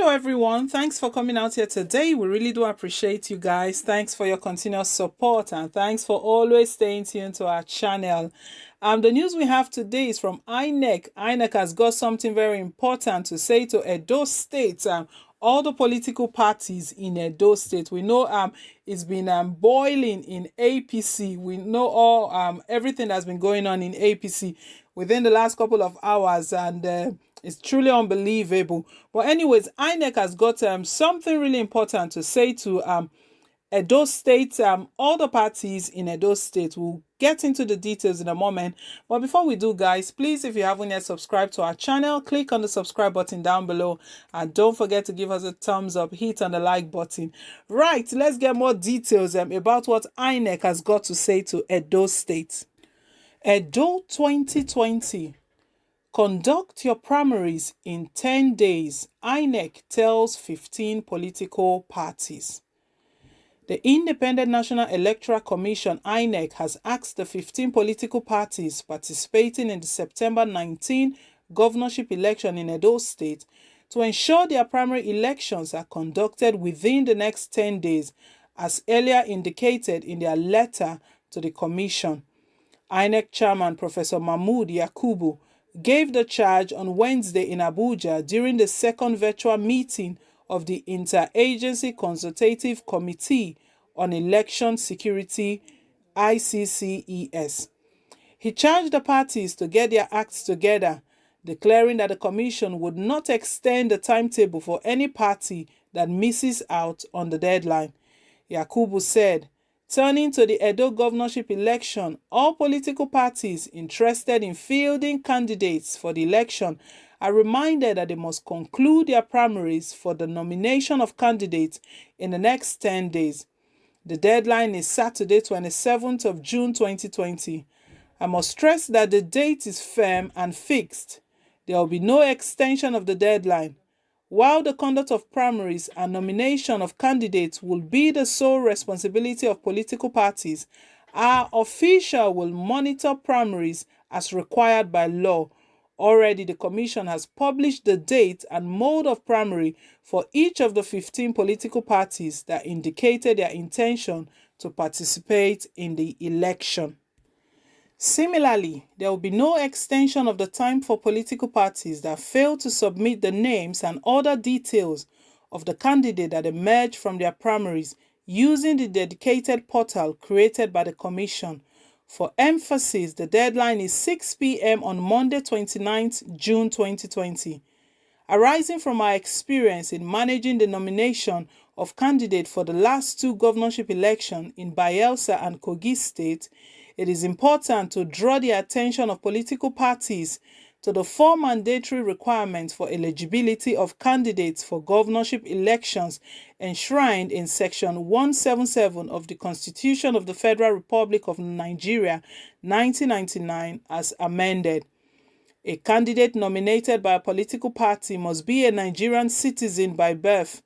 Hello everyone, thanks for coming out here today. We really do appreciate you guys. Thanks for your continuous support and thanks for always staying tuned to our channel. The news we have today is from INEC. INEC has got something very important to say to Edo State. All the political parties in Edo State. We know it's been boiling in APC. We know all everything that's been going on in APC within the last couple of hours, and it's truly unbelievable. But anyways, INEC has got something really important to say to Edo State, all the parties in Edo State. We'll get into the details in a moment. But before we do, guys, please, if you haven't yet subscribed to our channel, click on the subscribe button down below. And don't forget to give us a thumbs up, hit on the like button. Right, let's get more details about what INEC has got to say to Edo State. Edo 2020. Conduct your primaries in 10 days, INEC tells 15 political parties. The Independent National Electoral Commission, INEC, has asked the 15 political parties participating in the September 19 governorship election in Edo State to ensure their primary elections are conducted within the next 10 days, as earlier indicated in their letter to the Commission. INEC Chairman Professor Mahmood Yakubu gave the charge on Wednesday in Abuja during the second virtual meeting of the Interagency Consultative Committee on Election Security, ICCES. He charged the parties to get their acts together, declaring that the Commission would not extend the timetable for any party that misses out on the deadline. Yakubu said, turning to the Edo governorship election, all political parties interested in fielding candidates for the election are reminded that they must conclude their primaries for the nomination of candidates in the next 10 days. The deadline is Saturday, 27th of June 2020. I must stress that the date is firm and fixed. There will be no extension of the deadline. While the conduct of primaries and nomination of candidates will be the sole responsibility of political parties, our official will monitor primaries as required by law. Already, the Commission has published the date and mode of primary for each of the 15 political parties that indicated their intention to participate in the election. Similarly, there will be no extension of the time for political parties that fail to submit the names and other details of the candidate that emerge from their primaries using the dedicated portal created by the Commission. For emphasis, the deadline is 6 p.m. on Monday, 29th June 2020. Arising from our experience in managing the nomination of candidates for the last two governorship elections in Bayelsa and Kogi State, it is important to draw the attention of political parties to the four mandatory requirements for eligibility of candidates for governorship elections enshrined in Section 177 of the Constitution of the Federal Republic of Nigeria, 1999, as amended. A candidate nominated by a political party must be a Nigerian citizen by birth,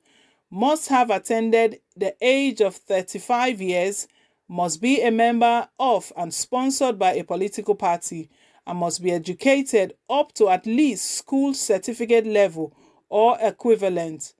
must have attained the age of 35 years, must be a member of and sponsored by a political party, and must be educated up to at least school certificate level or equivalent.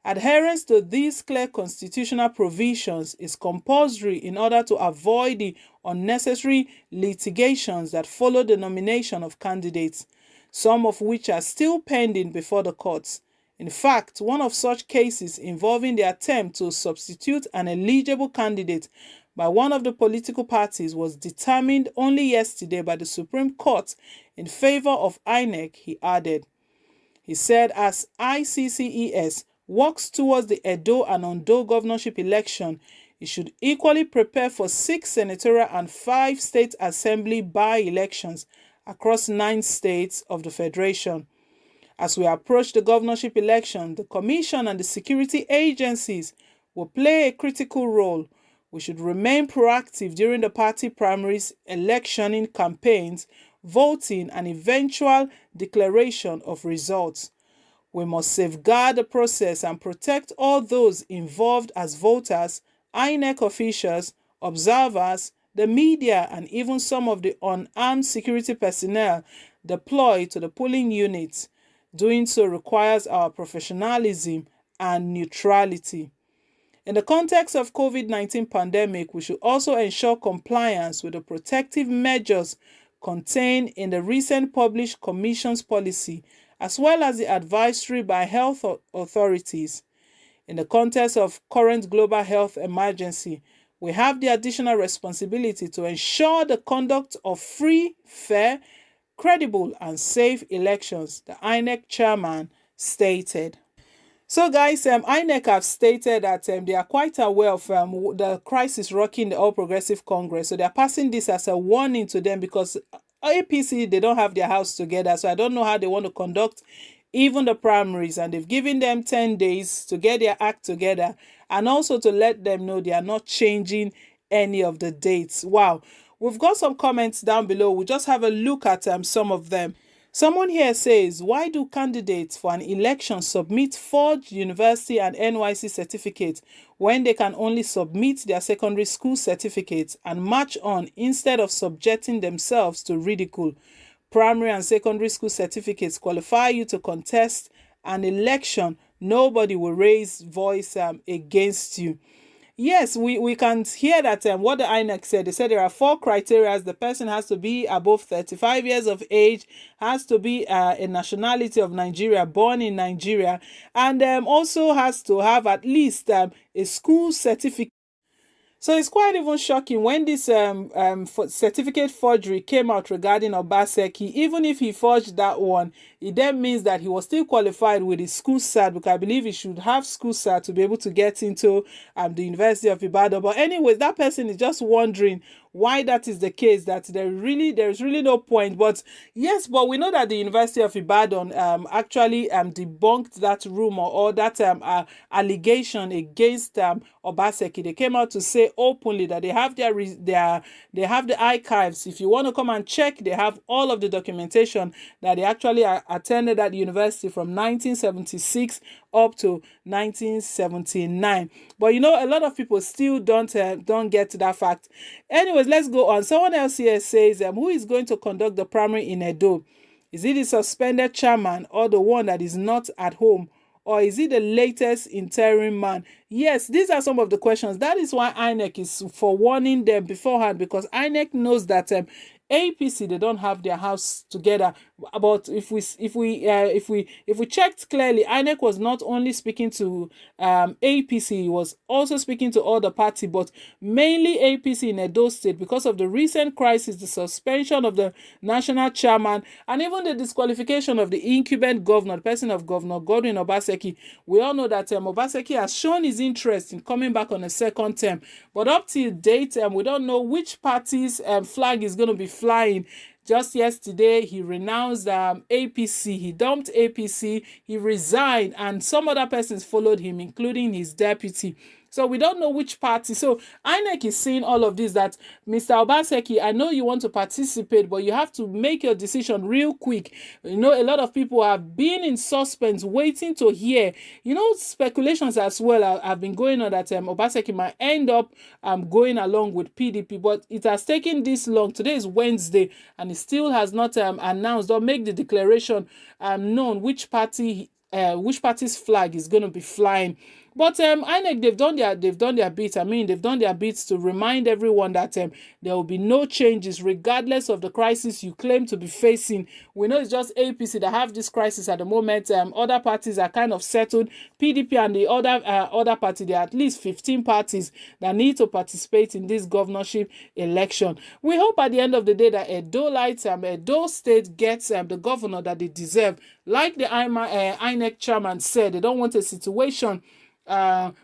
Adherence to these clear constitutional provisions is compulsory in order to avoid the unnecessary litigations that follow the nomination of candidates, some of which are still pending before the courts. In fact, one of such cases involving the attempt to substitute an eligible candidate by one of the political parties was determined only yesterday by the Supreme Court in favor of INEC, he added. He said as ICCES works towards the Edo and Ondo governorship election, it should equally prepare for 6 senatorial and 5 state assembly by-elections across 9 states of the Federation. As we approach the governorship election, the Commission and the security agencies will play a critical role. We should remain proactive during the party primaries, electioning campaigns, voting, and eventual declaration of results. We must safeguard the process and protect all those involved as voters, INEC officials, observers, the media, and even some of the unarmed security personnel deployed to the polling units. Doing so requires our professionalism and neutrality. In the context of COVID-19 pandemic, we should also ensure compliance with the protective measures contained in the recent published Commission's policy, as well as the advisory by health authorities. In the context of current global health emergency, we have the additional responsibility to ensure the conduct of free, fair, credible, and safe elections, the INEC chairman stated. So, guys, INEC have stated that they are quite aware of the crisis rocking the All Progressive Congress. So, they are passing this as a warning to them because APC, they don't have their house together. So, I don't know how they want to conduct even the primaries. And they've given them 10 days to get their act together and also to let them know they are not changing any of the dates. Wow. We've got some comments down below. We'll just have a look at some of them. Someone here says, why do candidates for an election submit forged university and NYC certificates when they can only submit their secondary school certificates and march on instead of subjecting themselves to ridicule? Primary and secondary school certificates qualify you to contest an election. Nobody will raise voice against you. Yes, we can hear that what the INEC said. They said there are 4 criteria. The person has to be above 35 years of age, has to be a nationality of Nigeria, born in Nigeria, and also has to have at least a school certificate. So it's quite even shocking when this certificate forgery came out regarding Obaseki. Even if he forged that one, it then means that he was still qualified with his school cert, because I believe he should have school cert to be able to get into the University of Ibadan. But anyways, that person is just wondering why that is the case, that there's really no point. But yes, but we know that the University of Ibadan actually debunked that rumor or that allegation against Obaseki. They came out to say openly that they have they have the archives. If you want to come and check, they have all of the documentation that they actually attended at the university from 1976 up to 1979. But you know, a lot of people still don't get that fact. Anyways, let's go on. Someone else here says, who is going to conduct the primary in Edo? Is it the suspended chairman or the one that is not at home? Or is it the latest interim man? Yes, these are some of the questions. That is why INEC is for warning them beforehand, because INEC knows that APC, they don't have their house together. But if we checked clearly, INEC was not only speaking to APC, he was also speaking to other party, but mainly APC in Edo State, because of the recent crisis, the suspension of the national chairman, and even the disqualification of the incumbent governor, the person of Governor Godwin Obaseki. We all know that Obaseki has shown his interest in coming back on a second term, but up till date, we don't know which party's flag is going to be flying. Just yesterday, he renounced APC. He dumped APC. He resigned, and some other persons followed him, including his deputy. So we don't know which party. So INEC is seeing all of this, that Mr. Obaseki, I know you want to participate, but you have to make your decision real quick. You know, a lot of people have been in suspense waiting to hear. You know, speculations as well have been going on that Obaseki might end up going along with PDP, but it has taken this long. Today is Wednesday, and it still has not announced or make the declaration known which party's flag is going to be flying. But INEC, they've done their bit. I mean, they've done their bits to remind everyone that there will be no changes regardless of the crisis you claim to be facing. We know it's just APC that have this crisis at the moment. Other parties are kind of settled. PDP and the other party, there are at least 15 parties that need to participate in this governorship election. We hope at the end of the day that Edo State gets the governor that they deserve. Like the INEC chairman said, they don't want a situation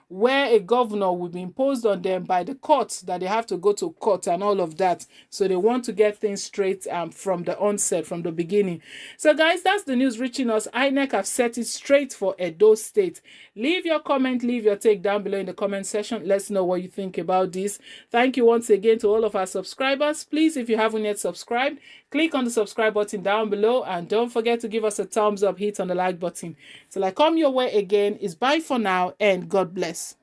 where a governor will be imposed on them by the court, that they have to go to court and all of that. So they want to get things straight from the onset, from the beginning. So guys, that's the news reaching us. INEC have set it straight for Edo State. Leave your comment, leave your take down below in the comment section. Let's know what you think about this. Thank you once again to all of our subscribers. Please, if you haven't yet subscribed, click on the subscribe button down below, and don't forget to give us a thumbs up, hit on the like button. Till I come your way again, is bye for now, and God bless.